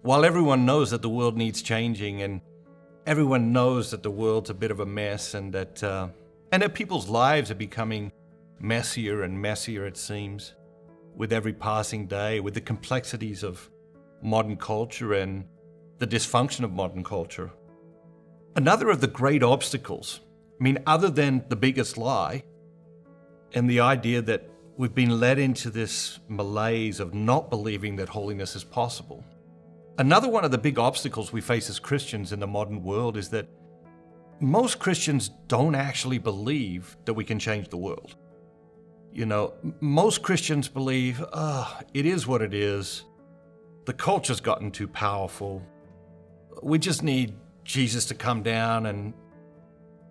While everyone knows that the world needs changing, and everyone knows that the world's a bit of a mess, and that people's lives are becoming messier and messier, it seems, with every passing day, with the complexities of modern culture and the dysfunction of modern culture. Another of the great obstacles, other than the biggest lie and the idea that we've been led into this malaise of not believing that holiness is possible. Another one of the big obstacles we face as Christians in the modern world is that most Christians don't actually believe that we can change the world. Most Christians believe, it is what it is. The culture's gotten too powerful. We just need Jesus to come down and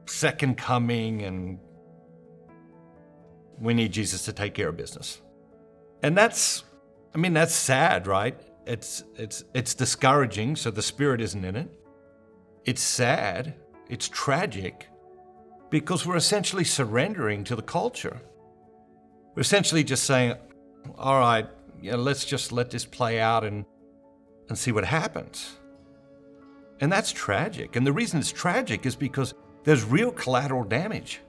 second coming, and we need Jesus to take care of business. And that's sad, right? It's discouraging, so the Spirit isn't in it. It's sad, it's tragic, because we're essentially surrendering to the culture. We're essentially just saying, all right, let's just let this play out and see what happens. And that's tragic. And the reason it's tragic is because there's real collateral damage.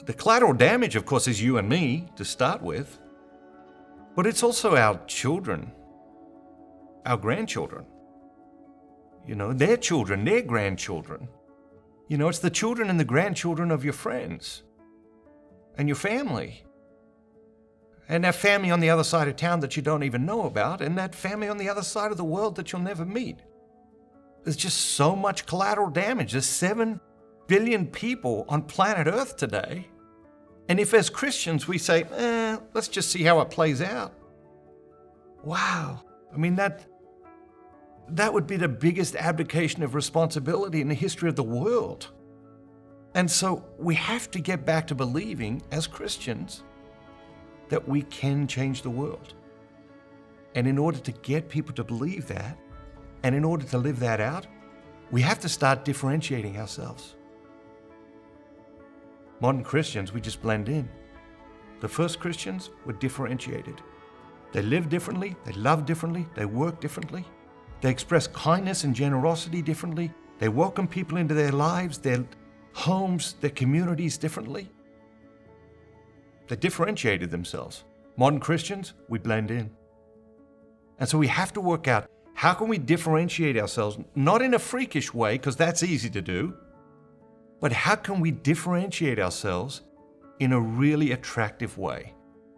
The collateral damage, of course, is you and me to start with, but it's also our children, our grandchildren, their children, their grandchildren. It's the children and the grandchildren of your friends and your family, and that family on the other side of town that you don't even know about, and that family on the other side of the world that you'll never meet. There's just so much collateral damage. There's 7 billion people on planet Earth today. And if as Christians we say, let's just see how it plays out. Wow. That would be the biggest abdication of responsibility in the history of the world. And so we have to get back to believing as Christians that we can change the world. And in order to get people to believe that, and in order to live that out, we have to start differentiating ourselves. Modern Christians, we just blend in. The first Christians were differentiated. They lived differently, they loved differently, they worked differently, they expressed kindness and generosity differently, they welcomed people into their lives, their homes, their communities differently. They differentiated themselves. Modern Christians, we blend in. And so we have to work out, how can we differentiate ourselves, not in a freakish way, because that's easy to do, but how can we differentiate ourselves in a really attractive way?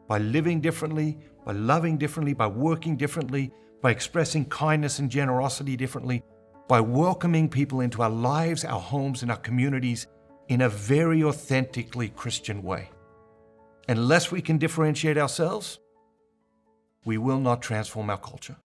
By living differently, by loving differently, by working differently, by expressing kindness and generosity differently, by welcoming people into our lives, our homes, and our communities in a very authentically Christian way. Unless we can differentiate ourselves, we will not transform our culture.